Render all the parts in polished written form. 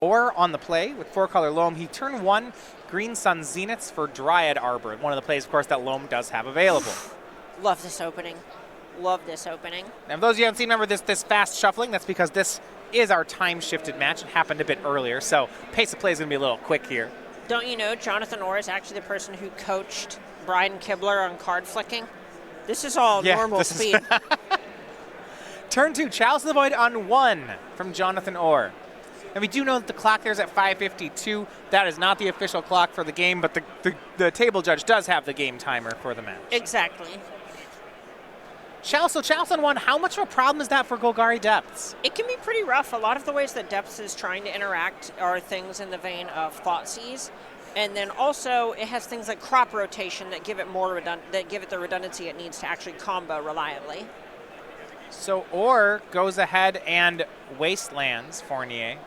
Or on the play with 4-color Loam, he turned 1 Green Sun Zeniths for Dryad Arbor. One of the plays, of course, that Loam does have available. Love this opening. Love this opening. Now, for those of you who haven't seen, remember this fast shuffling, that's because this is our time-shifted match. It happened a bit earlier, so pace of play is going to be a little quick here. Don't you know Jonathan Orr is actually the person who coached Brian Kibler on card flicking? This is all normal speed. Turn 2, Chalice of the Void on 1 from Jonathan Orr. And we do know that the clock there is at 5:52. That is not the official clock for the game, but the table judge does have the game timer for the match. Exactly. Chalice on 1, how much of a problem is that for Golgari Depths? It can be pretty rough. A lot of the ways that Depths is trying to interact are things in the vein of Thoughtseize. And then also it has things like crop rotation that give it the redundancy it needs to actually combo reliably. So Orr goes ahead and Wastelands Fournier.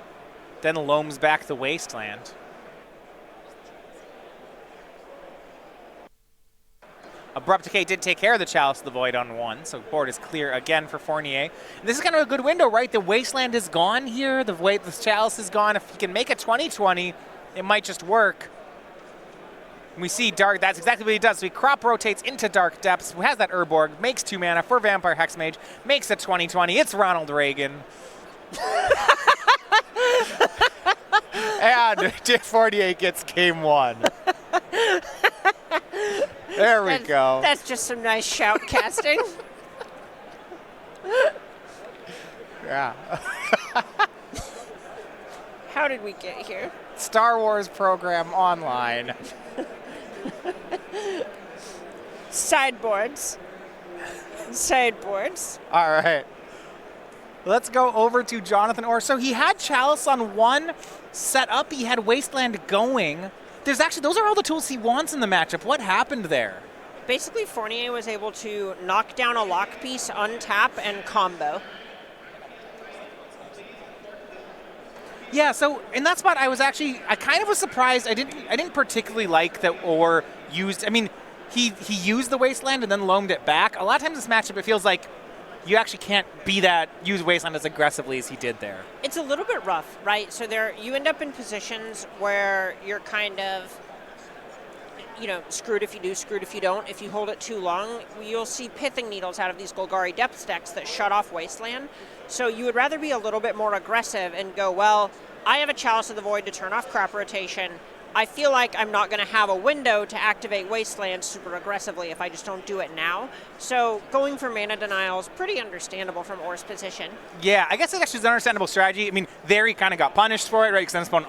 Then Loam's back the Wasteland. Abrupt Decay did take care of the Chalice of the Void on 1, so board is clear again for Fournier. And this is kind of a good window, right? The Wasteland is gone here. The Chalice is gone. If he can make a 20-20, it might just work. We see Dark, that's exactly what he does. So he crop rotates into Dark Depths, who has that Urborg, makes 2 mana for Vampire Hexmage, makes a 20-20. It's Ronald Reagan. And Fournier gets game 1. There we go. That's just some nice shout casting. Yeah. How did we get here? Star Wars program online. Sideboards. All right. Let's go over to Jonathan Orr. So he had Chalice on 1 set up. He had Wasteland going. Those are all the tools he wants in the matchup. What happened there? Basically, Fournier was able to knock down a lock piece, untap, and combo. Yeah, so in that spot, I kind of was surprised. I didn't particularly like that Orr used, he used the Wasteland and then loamed it back. A lot of times in this matchup, it feels like you actually can't use Wasteland as aggressively as he did there. It's a little bit rough, right? So you end up in positions where you're kind of, screwed if you do, screwed if you don't. If you hold it too long, you'll see Pithing Needles out of these Golgari Depths decks that shut off Wasteland. So you would rather be a little bit more aggressive and go, well, I have a Chalice of the Void to turn off crop rotation. I feel like I'm not going to have a window to activate Wasteland super aggressively if I just don't do it now. So going for mana denial is pretty understandable from Orr's position. Yeah, I guess it's actually an understandable strategy. There he kind of got punished for it, right? Because then spawn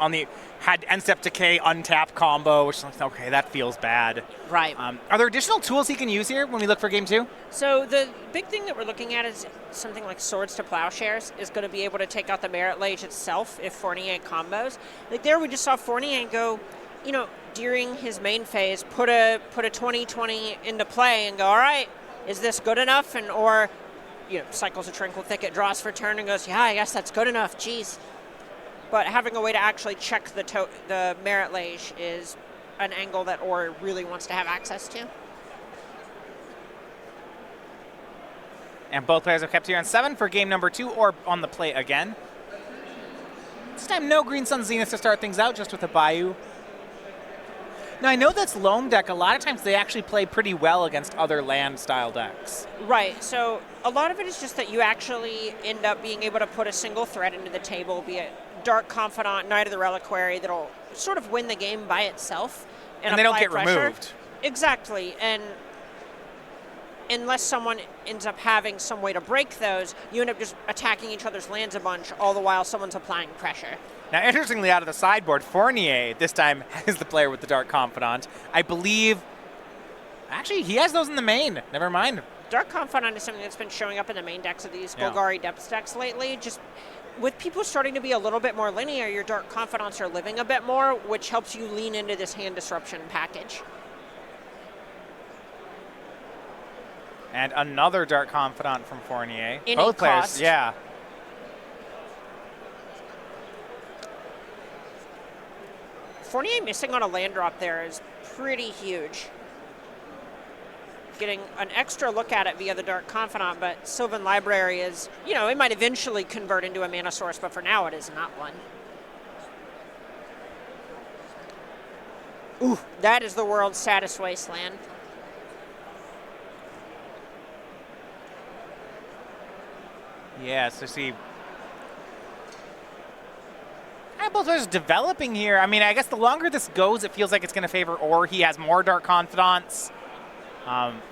had End Step Decay, untap combo, which is like, okay, that feels bad. Right. Are there additional tools he can use here when we look for game 2? So the big thing that we're looking at is something like Swords to Plowshares is going to be able to take out the Merit Lage itself if Fournier combos. Like there we just saw Fournier go, during his main phase, put a 20-20 into play and go, all right, is this good enough? Or cycles a Tranquil Thicket, draws for turn and goes, yeah, I guess that's good enough, geez. But having a way to actually check the Merit Lage is an angle that Orr really wants to have access to. And both players have kept here on 7 for game number 2, or on the play again. This time, no Green Sun Zenith to start things out, just with a Bayou. Now, I know that's Loam deck. A lot of times they actually play pretty well against other land-style decks. Right, so a lot of it is just that you actually end up being able to put a single threat into the table, be it Dark Confidant, Knight of the Reliquary, that'll sort of win the game by itself. And they don't get removed. Exactly, and unless someone ends up having some way to break those, you end up just attacking each other's lands a bunch, all the while someone's applying pressure. Now, interestingly, out of the sideboard, Fournier this time is the player with the Dark Confidant. I believe, actually, he has those in the main. Never mind. Dark Confidant is something that's been showing up in the main decks of these Golgari Depths decks lately. Just with people starting to be a little bit more linear, your Dark Confidants are living a bit more, which helps you lean into this hand disruption package. And another Dark Confidant from Fournier. Both players, cost. Yeah. Fournier missing on a land drop there is pretty huge. Getting an extra look at it via the Dark Confidant, but Sylvan Library is, it might eventually convert into a mana source, but for now it is not one. Ooh, that is the world's saddest wasteland. Yeah, so see. Both players developing here. I mean, I guess the longer this goes, it feels like it's going to favor Or. He has more Dark Confidants.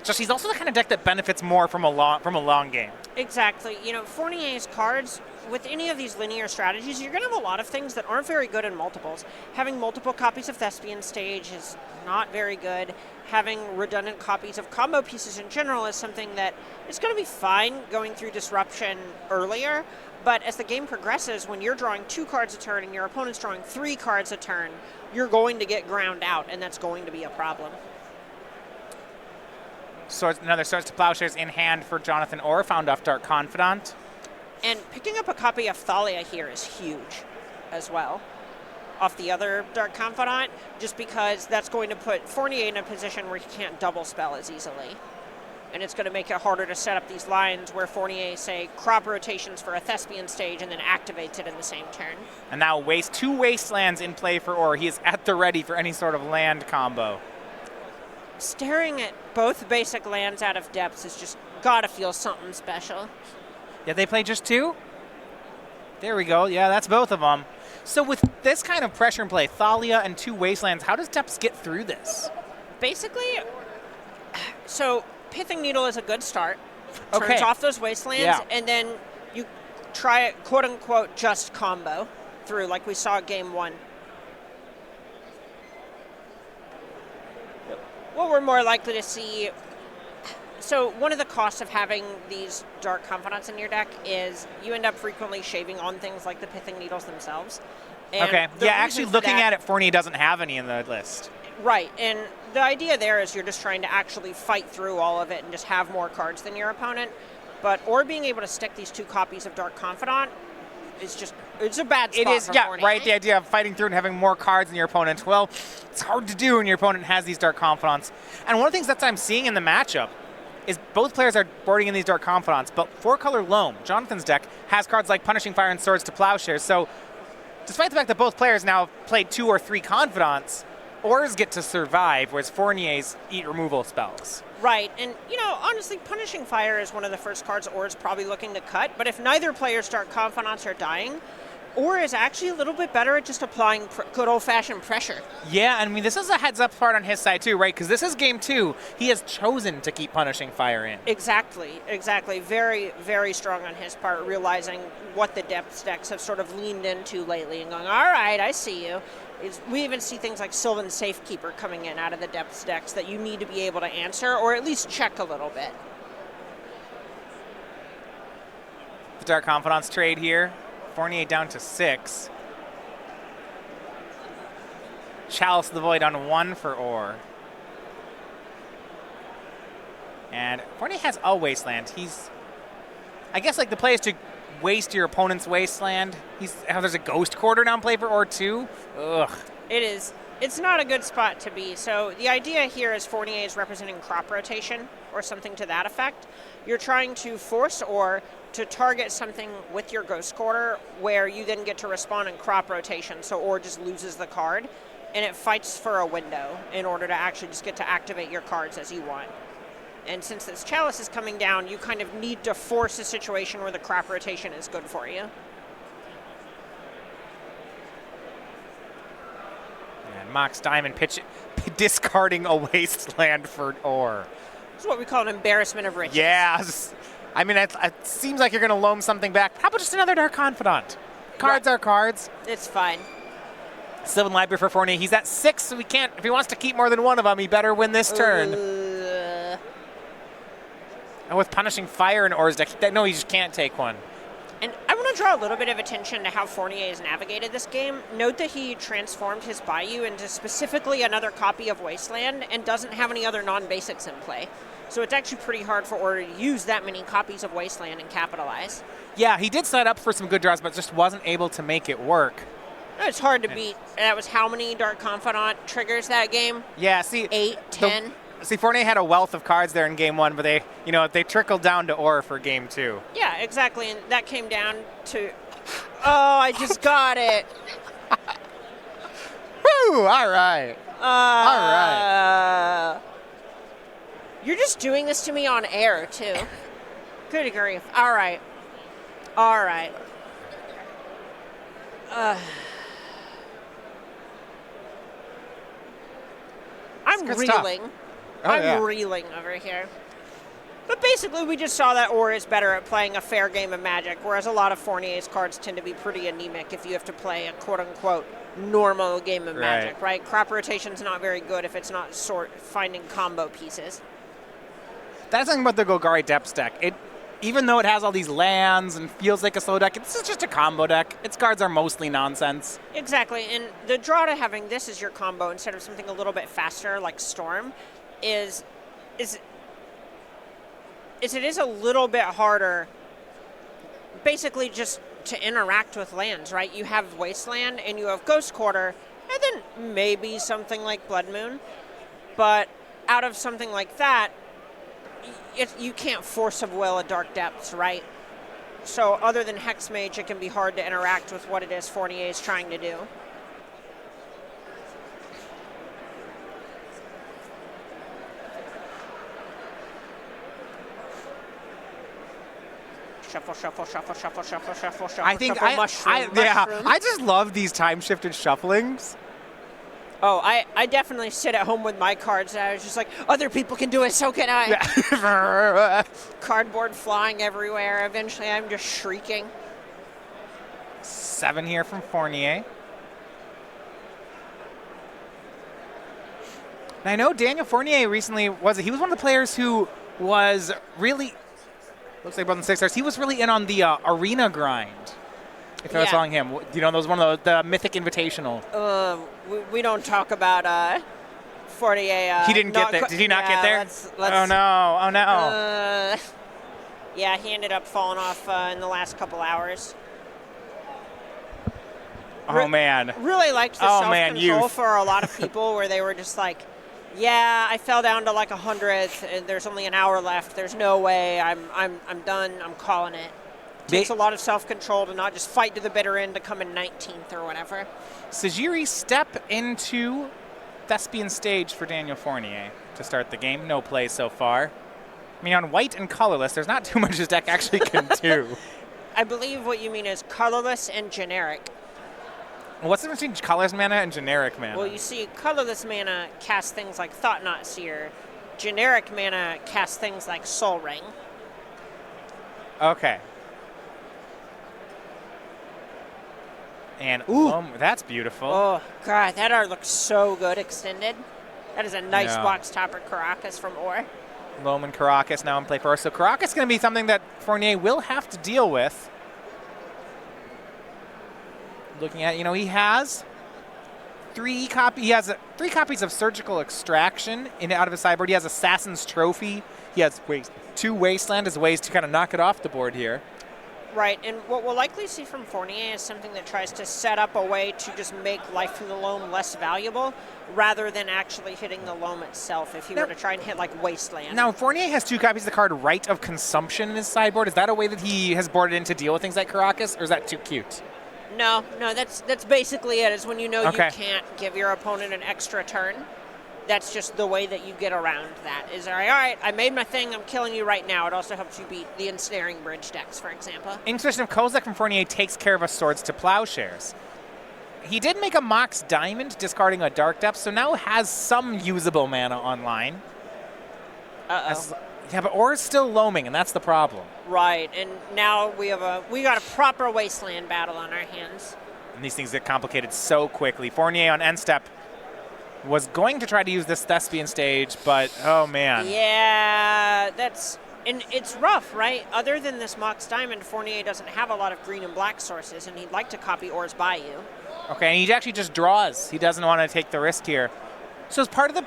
Just he's also the kind of deck that benefits more from a long game. Exactly. You know, Fournier's cards, with any of these linear strategies, you're going to have a lot of things that aren't very good in multiples. Having multiple copies of Thespian Stage is not very good. Having redundant copies of combo pieces in general is something that is going to be fine going through Disruption earlier. But as the game progresses, when you're drawing 2 cards a turn and your opponent's drawing 3 cards a turn, you're going to get ground out, and that's going to be a problem. Another Swords to Plowshares in hand for Jonathan Orr, found off Dark Confidant. And picking up a copy of Thalia here is huge as well, off the other Dark Confidant, just because that's going to put Fournier in a position where he can't double spell as easily. And it's going to make it harder to set up these lines where Fournier, say, crop rotations for a Thespian Stage and then activates it in the same turn. And now 2 Wastelands in play for Orr. He is at the ready for any sort of land combo. Staring at both basic lands out of depths is just gotta feel something special. Yeah, they play just 2? There we go. Yeah, that's both of them. So with this kind of pressure in play, Thalia and 2 Wastelands, how does Depths get through this? Basically, so Pithing Needle is a good start. Turns off those Wastelands, and then you try it, quote-unquote, just combo through, like we saw Game 1. What we're more likely to see, so one of the costs of having these Dark Confidants in your deck is you end up frequently shaving on things like the Pithing Needles themselves. And yeah, actually looking at it, Fournier doesn't have any in the list. Right, and the idea there is you're just trying to actually fight through all of it and just have more cards than your opponent. Or being able to stick these 2 copies of Dark Confidant is just, it's a bad spot for Fournier. Right, the idea of fighting through and having more cards than your opponent. Well, it's hard to do when your opponent has these Dark Confidants. And one of the things that I'm seeing in the matchup is both players are boarding in these Dark Confidants, but 4-color Loam, Jonathan's deck, has cards like Punishing Fire and Swords to Plowshares. So despite the fact that both players now have played 2 or 3 Confidants, Orrs get to survive, whereas Fournier's eat removal spells. Right, and you know, honestly, Punishing Fire is one of the first cards Orr's probably looking to cut, but if neither player's Dark Confidants are dying, Orr is actually a little bit better at just applying good old-fashioned pressure. Yeah, I mean, this is a heads-up part on his side too, right? Because this is Game 2. He has chosen to keep Punishing Fire in. Exactly. Very, very strong on his part, realizing what the Depths decks have sort of leaned into lately and going, all right, I see you. We even see things like Sylvan Safekeeper coming in out of the Depths decks that you need to be able to answer or at least check a little bit. The Dark Confidants trade here. Fournier down to 6. Chalice of the Void on 1 for Orr. And Fournier has a Wasteland. I guess like the play is to waste your opponent's Wasteland. There's a Ghost Quarter now in play for Orr too. Ugh. It is. It's not a good spot to be. So the idea here is Fournier is representing crop rotation or something to that effect. You're trying to force Orr to target something with your Ghost Quarter where you then get to respond in crop rotation, so Orr just loses the card, and it fights for a window in order to actually just get to activate your cards as you want. And since this Chalice is coming down, you kind of need to force a situation where the crop rotation is good for you. And Mox Diamond discarding a Wasteland for Orr. It's what we call an embarrassment of riches. Yeah. I mean, it seems like you're going to loam something back. How about just another Dark Confidant? Cards are cards. It's fine. Sylvan Library for Fournier. He's at 6, so he can't. If he wants to keep more than one of them, he better win this turn. And with Punishing Fire in Orr's deck, no, he just can't take one. And I want to draw a little bit of attention to how Fournier has navigated this game. Note that he transformed his Bayou into specifically another copy of Wasteland and doesn't have any other non-basics in play. So it's actually pretty hard for Orr to use that many copies of Wasteland and capitalize. Yeah, he did set up for some good draws, but just wasn't able to make it work. It's hard to beat. That was how many Dark Confidant triggers that game? Yeah, see. 8, 10? Fournier had a wealth of cards there in Game 1, but they trickled down to Orr for Game 2. Yeah, exactly, and that came down to, oh, I just got it. Ooh, all right. All right. You're just doing this to me on air, too. Good grief. All right. All right. I'm good stuff. reeling. Oh, I'm reeling over here. But basically, we just saw that Or is better at playing a fair game of Magic, whereas a lot of Fournier's cards tend to be pretty anemic if you have to play a quote-unquote normal game of Magic, right? Crop rotation's not very good if it's not finding combo pieces. That's something about the Golgari Depths deck. Even though it has all these lands and feels like a slow deck, this is just a combo deck. Its cards are mostly nonsense. Exactly, and the draw to having this as your combo instead of something a little bit faster like Storm is it is a little bit harder basically just to interact with lands, right? You have Wasteland and you have Ghost Quarter and then maybe something like Blood Moon, but out of something like that, you can't force of will a Dark Depths, right? So other than Hex Mage, it can be hard to interact with what it is Fournier is trying to do. Shuffle, shuffle, shuffle, shuffle, shuffle, shuffle, shuffle. I think shuffle, mushroom. I just love these time-shifted shufflings. Oh, I definitely sit at home with my cards. And I was just like, other people can do it, so can I. Cardboard flying everywhere. Eventually, I'm just shrieking. 7 here from Fournier. And I know Daniel Fournier recently he was one of the players who was really, looks like Brother 6 stars, he was really in on the arena grind. If I was following him, you know, those one of the Mythic Invitational. We don't talk about Fournier. He didn't get there. Did he not get there? Let's, oh no! Oh no! Yeah, he ended up falling off in the last couple hours. Oh man! Really liked the self-control for a lot of people, where they were just like, "Yeah, I fell down to like 100th, and there's only an hour left. There's no way. I'm done. I'm calling it." Takes a lot of self-control to not just fight to the bitter end to come in 19th or whatever. Sajiri step into Thespian stage for Daniel Fournier to start the game. No play so far. I mean, on white and colorless, there's not too much his deck actually can do. I believe what you mean is colorless and generic. What's the difference between colorless mana and generic mana? Well, you see, colorless mana casts things like Thought-Knot Seer. Generic mana casts things like Soul Ring. Okay. And, that's beautiful. Oh, God, that art looks so good extended. That is a nice box topper Caracas from Or. Loam and Caracas now in play first. So Caracas is going to be something that Fournier will have to deal with. Looking at, he has three copies of Surgical Extraction out of his sideboard. He has Assassin's Trophy. He has 2 Wasteland as ways to kind of knock it off the board here. Right, and what we'll likely see from Fournier is something that tries to set up a way to just make Life from the Loam less valuable, rather than actually hitting the Loam itself if he were to try and hit like Wasteland. Now, Fournier has 2 copies of the card Rite of Consumption in his sideboard. Is that a way that he has boarded in to deal with things like Caracas, or is that too cute? No, that's basically it, is when you know you can't give your opponent an extra turn. That's just the way that you get around that. Is, all right, I made my thing, I'm killing you right now. It also helps you beat the Ensnaring Bridge decks, for example. Interesting of Kozak from Fournier takes care of a Swords to Plowshares. He did make a Mox Diamond, discarding a Dark Depth, so now has some usable mana online. Yeah, but Or is still loaming, and that's the problem. Right, and now we got a proper Wasteland battle on our hands. And these things get complicated so quickly. Fournier on end step was going to try to use this Thespian stage, but oh man. Yeah, it's rough, right? Other than this Mox Diamond, Fournier doesn't have a lot of green and black sources, and he'd like to copy Or's Bayou. Okay, and he actually just draws. He doesn't want to take the risk here. So as part of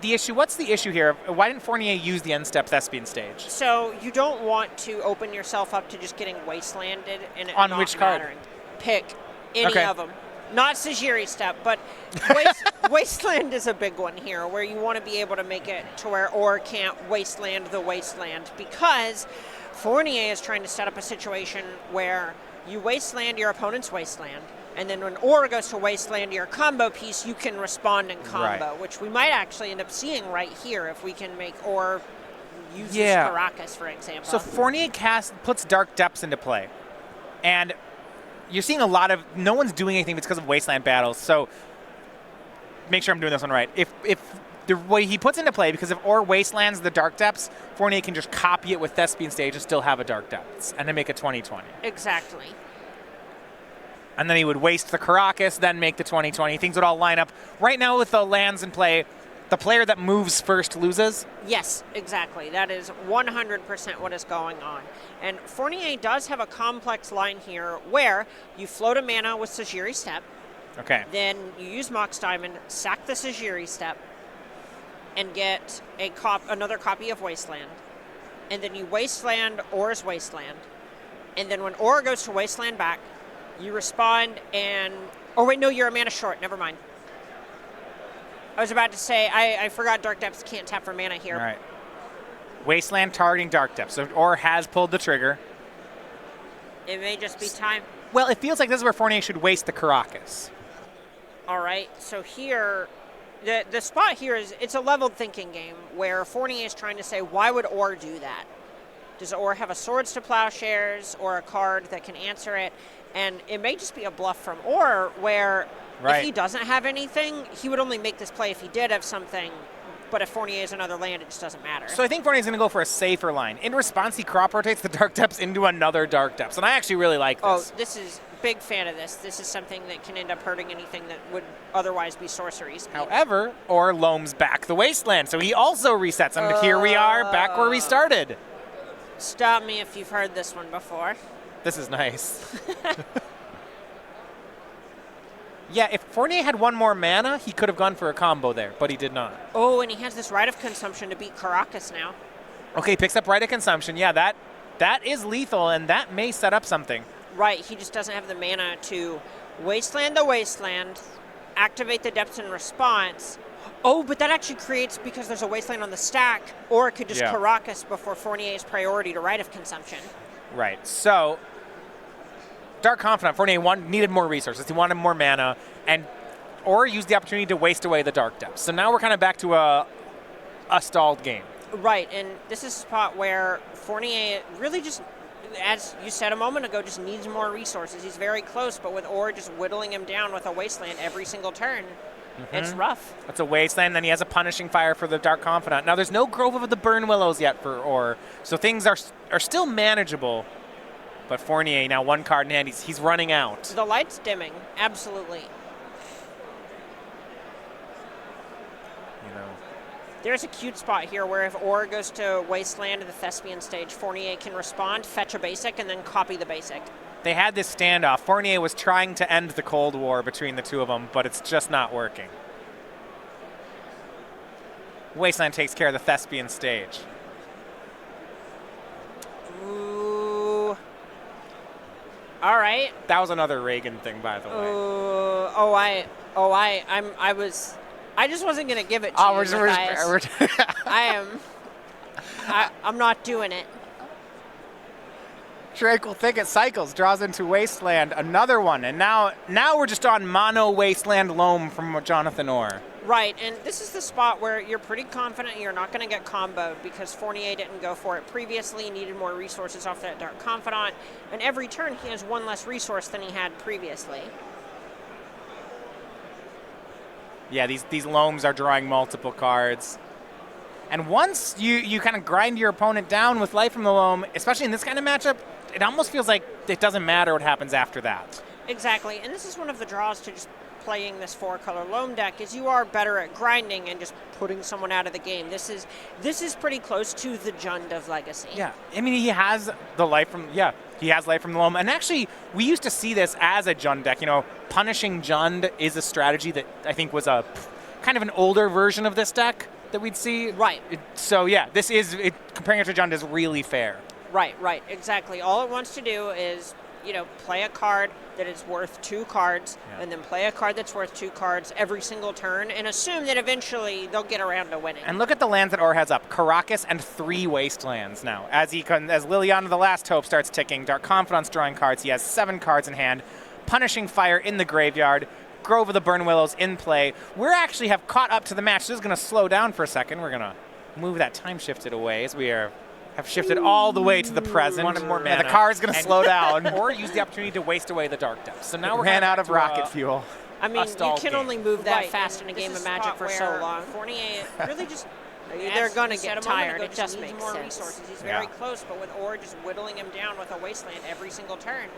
the issue, what's the issue here? Why didn't Fournier use the end step Thespian stage? So you don't want to open yourself up to just getting Wastelanded and it on not which mattering. Card? Pick any of them. Not Sajiri step, but Wasteland is a big one here, where you want to be able to make it to where Or can't Wasteland the Wasteland, because Fournier is trying to set up a situation where you Wasteland your opponent's Wasteland, And then when Or goes to Wasteland, your combo piece, you can respond in combo, which we might actually end up seeing right here if we can make Or use Caracas, for example. So Fournier puts Dark Depths into play. And you're seeing a lot of, no one's doing anything because of Wasteland battles. So make sure I'm doing this one right. If the way he puts into play, because if Or Wastelands the Dark Depths, Fournier can just copy it with Thespian Stage and still have a Dark Depths, and then make a 20/20. Exactly. And then he would waste the Caracas, then make the 20/20. Things would all line up. Right now with the lands in play, the player that moves first loses. Yes, exactly. That is 100% what is going on. And Fournier does have a complex line here where you float a mana with Sagiri Step. Okay. Then you use Mox Diamond, sack the Sagiri Step, and get another copy of Wasteland. And then you Wasteland Or's Wasteland. And then when Or goes to Wasteland back, you respond and... Oh, wait, no, you're a mana short. Never mind. I was about to say, I forgot Dark Depths can't tap for mana here. All right. Wasteland targeting Dark Depths. So Or has pulled the trigger. It may just be time. Well, it feels like this is where Fournier should waste the Caracas. All right, so here, the spot here is, it's a leveled thinking game where Fournier is trying to say, why would Or do that? Does Or have a Swords to Plowshares or a card that can answer it? And it may just be a bluff from Or where if he doesn't have anything, he would only make this play if he did have something. But if Fournier is another land, it just doesn't matter. So I think Fournier's going to go for a safer line. In response, he crop rotates the Dark Depths into another Dark Depths. And I actually really like this. Oh, this is big fan of this. This is something that can end up hurting anything that would otherwise be sorcery speed. However, Or loams back the Wasteland, so he also resets. And here we are, back where we started. Stop me if you've heard this one before. This is nice. Yeah, if Fournier had one more mana, he could have gone for a combo there, but he did not. Oh, and he has this Rite of Consumption to beat Caracas now. Okay, picks up Rite of Consumption. Yeah, that is lethal, and that may set up something. Right, he just doesn't have the mana to Wasteland the Wasteland, activate the Depths in response. Oh, but that actually creates, because there's a Wasteland on the stack, or it could just Caracas before Fournier's priority to Rite of Consumption. Right, so Dark Confidant, Fournier needed more resources. He wanted more mana, or used the opportunity to waste away the Dark Depths. So now we're kind of back to a stalled game. Right, and this is a spot where Fournier really just, as you said a moment ago, just needs more resources. He's very close, but with Or just whittling him down with a Wasteland every single turn, it's rough. It's a Wasteland, then he has a Punishing Fire for the Dark Confidant. Now, there's no Grove of the Burn Willows yet for Or, so things are still manageable. But Fournier, now one card in hand, he's running out. The light's dimming, absolutely. You know, there's a cute spot here where if Or goes to Wasteland in the Thespian Stage, Fournier can respond, fetch a basic, and then copy the basic. They had this standoff. Fournier was trying to end the Cold War between the two of them, but it's just not working. Wasteland takes care of the Thespian Stage. Ooh. All right. That was another Reagan thing, by the way. I just wasn't gonna give it to you, Matthias. I'm not doing it. Tranquil Thicket cycles, draws into Wasteland, another one, and now we're just on mono Wasteland Loam from Jonathan Orr. Right, and this is the spot where you're pretty confident you're not going to get comboed because Fournier didn't go for it previously, needed more resources off that Dark Confidant, and every turn he has one less resource than he had previously. Yeah, these Loams are drawing multiple cards. And once you kind of grind your opponent down with life from the Loam, especially in this kind of matchup, it almost feels like it doesn't matter what happens after that. Exactly, and this is one of the draws to just playing this 4-color Loam deck is you are better at grinding and just putting someone out of the game. This is pretty close to the Jund of Legacy. Yeah, I mean he has the life from he has life from the Loam, and actually we used to see this as a Jund deck. You know, punishing Jund is a strategy that I think was a kind of an older version of this deck that we'd see. Right. So yeah, comparing it to Jund is really fair. Right, exactly. All it wants to do is, play a card that is worth 2 cards, and then play a card that's worth 2 cards every single turn, and assume that eventually they'll get around to winning. And look at the lands that Orr has up. Caracas and 3 Wastelands now. As Liliana the Last Hope starts ticking, Dark Confidant's drawing cards. He has 7 cards in hand. Punishing Fire in the graveyard. Grove of the Burn Willows in play. We actually have caught up to the match. This is going to slow down for a second. We're going to move that time shifted away as we have shifted all the way to the present. Wanted more Yeah, the mana. car is going to slow down. Or use the opportunity to waste away the Dark Depths. So now we're Ran kinda out back of to rocket a- fuel. I mean, you stalled can game. only move that Right, fast and in a this game is of a Magic spot for so where long. Fournier really just They're going to said get a moment tired. ago, It just needs makes more sense. resources. He's Yeah. very close, but with Or just whittling him down with a wasteland every single turn.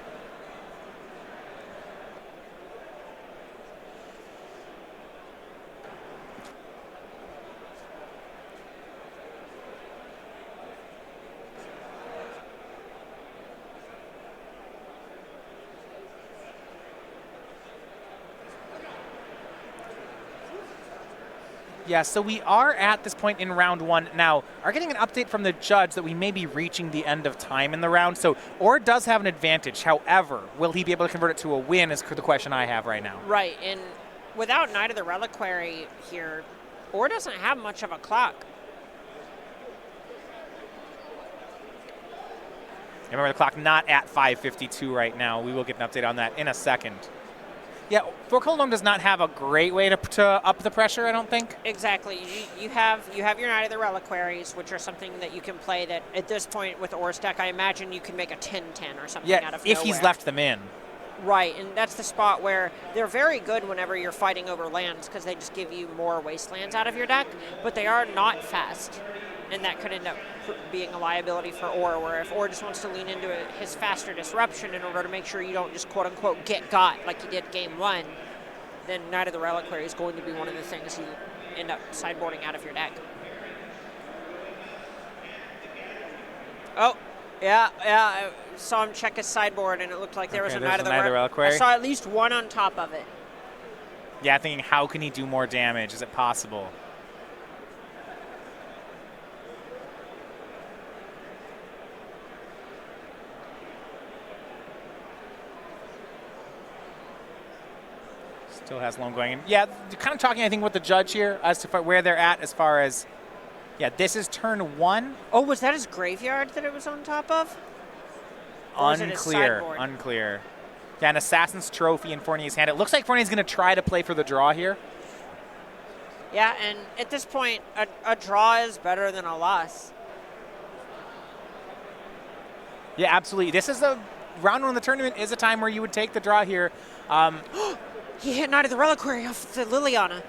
Yeah, so we are at this point in round one now. Are getting an update from the judge that we may be reaching the end of time in the round. So Or does have an advantage. However, will he be able to convert it to a win is the question I have right now. Right, and without Knight of the Reliquary here, Or doesn't have much of a clock. Remember, the clock not at 5:52 right now. We will get an update on that in a second. Yeah, Four Dome does not have a great way to up the pressure, I don't think. Exactly. You have your Knight of the Reliquaries, which are something that you can play that at this point with Or's deck, I imagine you can make a 10-10 or something Yeah, out of if nowhere. he's left them in. Right, and that's the spot where they're very good whenever you're fighting over lands because they just give you more wastelands out of your deck, but they are not fast. And that could end up being a liability for Or, where if Or just wants to lean into his faster disruption in order to make sure you don't just quote-unquote get got like you did game one, then Knight of the Reliquary is going to be one of the things you end up sideboarding out of your deck. Oh, yeah, I saw him check his sideboard, and it looked like there was a there's Knight of the Reliquary. I saw at least one on top of it. Yeah, thinking how can he do more damage? Is it possible? Still has Loam going in. Yeah, kind of talking, I think, with the judge here as to where they're at as far as, yeah, this is turn one. Oh, was that his graveyard that it was on top of? Or was it his Unclear. sideboard? Unclear. Yeah, an Assassin's Trophy in Fournier's hand. It looks like Fournier's going to try to play for the draw here. Yeah, and at this point, a draw is better than a loss. Yeah, absolutely. This is a round one of the tournament is a time where you would take the draw here. He hit Knight of the Reliquary off the Liliana.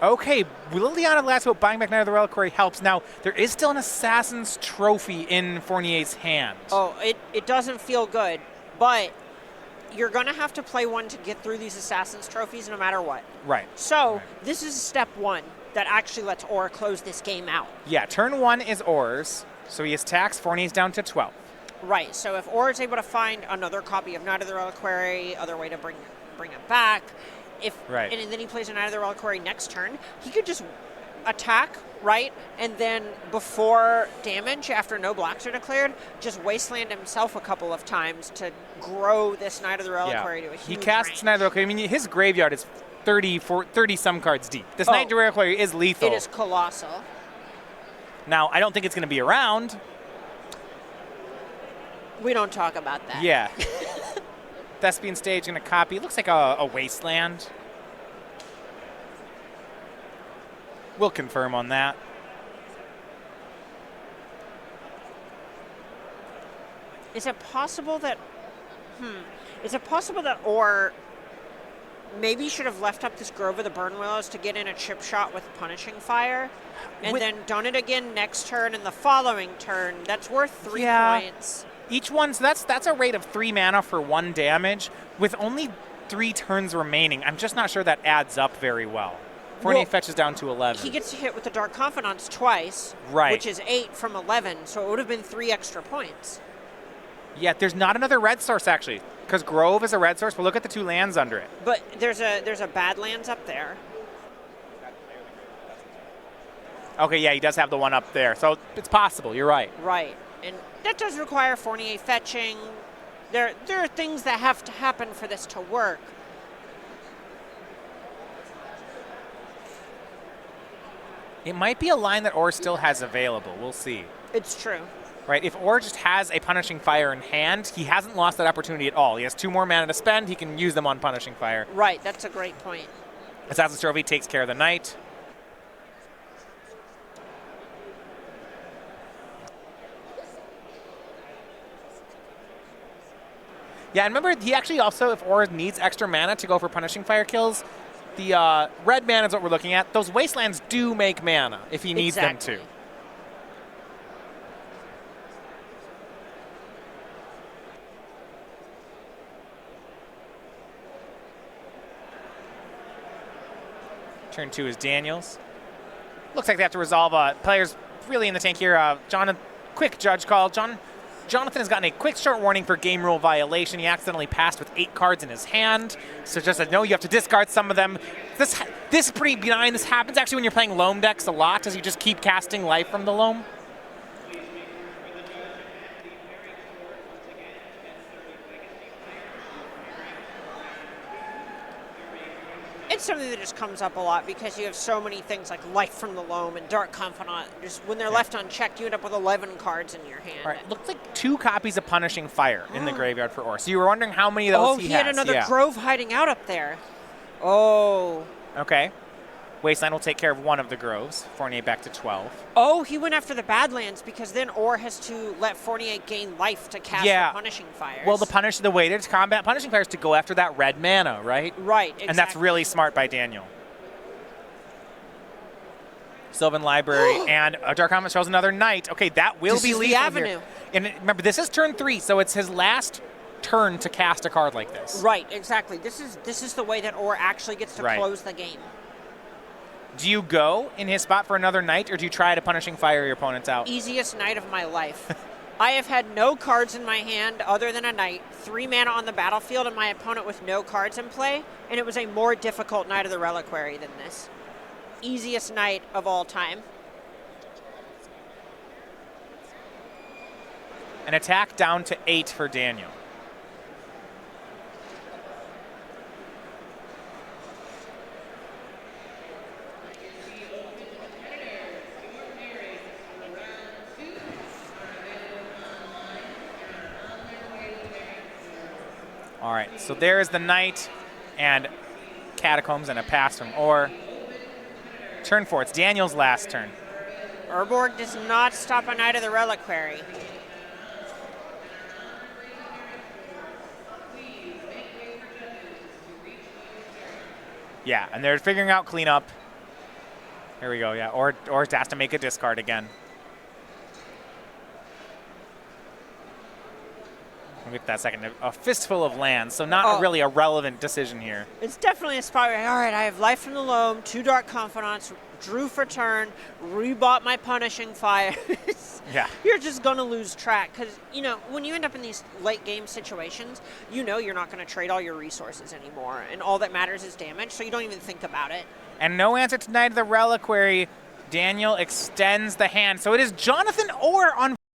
Okay, Liliana last vote buying back Knight of the Reliquary helps. Now, there is still an Assassin's Trophy in Fournier's hand. Oh, it doesn't feel good, but you're going to have to play one to get through these Assassin's Trophies no matter what. Right. So this is step one that actually lets Or close this game out. Yeah, turn one is Or's, so he attacks. Fournier's down to 12. Right, so if Or is able to find another copy of Knight of the Reliquary, other way to bring it back, Right. and then he plays a Knight of the Reliquary next turn, he could just attack, right, and then before damage, after no blocks are declared, just wasteland himself a couple of times to grow this Knight of the Reliquary to a huge He casts range. Knight of the Reliquary. I mean, his graveyard is 30 some cards deep. This Knight of the Reliquary is lethal. It is colossal. Now, I don't think it's going to be around. We don't talk about that. Yeah. Thespian Stage going to copy. It looks like a wasteland. We'll confirm on that. Is it possible that Or maybe should have left up this Grove of the Burn Willows to get in a chip shot with Punishing Fire and With- then done it again next turn and the following turn? That's worth 3 Yeah. points. Each one, so that's a rate of 3 mana for 1 damage with only 3 turns remaining. I'm just not sure that adds up very well. Fournier Well, fetches down to 11. He gets hit with the Dark Confidants twice, Right. which is 8 from 11, so it would have been 3 extra points. Yeah, there's not another red source actually, because Grove is a red source, but look at the 2 lands under it. But there's a Badlands up there. Okay, yeah, he does have the one up there, so it's possible, you're right. Right, and that does require Fournier fetching. There are things that have to happen for this to work. It might be a line that Or still has available, we'll see. It's true. Right, if Or just has a Punishing Fire in hand, he hasn't lost that opportunity at all. He has 2 more mana to spend. He can use them on Punishing Fire. Right, that's a great point. Assassin's Trophy takes care of the Knight. Yeah, and remember, he actually also, if Or needs extra mana to go for Punishing Fire kills, the red mana is what we're looking at. Those Wastelands do make mana if he needs them to. Turn 2 is Daniels. Looks like they have to resolve players really in the tank here. Quick judge call. Jonathan has gotten a quick short warning for game rule violation. He accidentally passed with 8 cards in his hand. So just said, no, you have to discard some of them. This is pretty benign. This happens actually when you're playing Loam decks a lot, as you just keep casting life from the Loam. It's something that just comes up a lot because you have so many things like Life from the Loam and Dark Confidant. Just when they're left unchecked, you end up with 11 cards in your hand. All right, looks like 2 copies of Punishing Fire in the graveyard for Or. So you were wondering how many of those he has. Oh, he had another Grove hiding out up there. Oh. Okay. Wasteland will take care of one of the Groves. Fournier back to 12. Oh, he went after the Badlands because then Or has to let Fournier gain life to cast the Punishing Fires. Well, the way to combat Punishing Fires is to go after that red mana, right? Right, exactly. And that's really smart by Daniel. Sylvan Library and a Dark Comet shows another Knight. Okay, that will be lethal the avenue. here. And remember, this is turn 3, so it's his last turn to cast a card like this. Right, exactly. This is the way that Or actually gets to close the game. Do you go in his spot for another Knight, or do you try to Punishing Fire your opponents out? Easiest night of my life. I have had no cards in my hand other than a Knight, 3 mana on the battlefield, and my opponent with no cards in play, and it was a more difficult Night of the Reliquary than this. Easiest night of all time. An attack down to 8 for Daniel. All right, so there's the Knight and Catacombs and a pass from Or. Turn 4, it's Daniel's last turn. Urborg does not stop a Night of the Reliquary. Yeah, and they're figuring out cleanup. Here we go, yeah, Or has to make a discard again. We'll get that second. A fistful of lands, so not really a relevant decision here. It's definitely a spot where, all right, I have Life from the Loam, 2 Dark Confidants, drew for turn, rebought my Punishing Fires. Yeah. You're just going to lose track because, you know, when you end up in these late game situations, you know you're not going to trade all your resources anymore, and all that matters is damage, so you don't even think about it. And no answer to Night of the Reliquary. Daniel extends the hand. So it is Jonathan Or on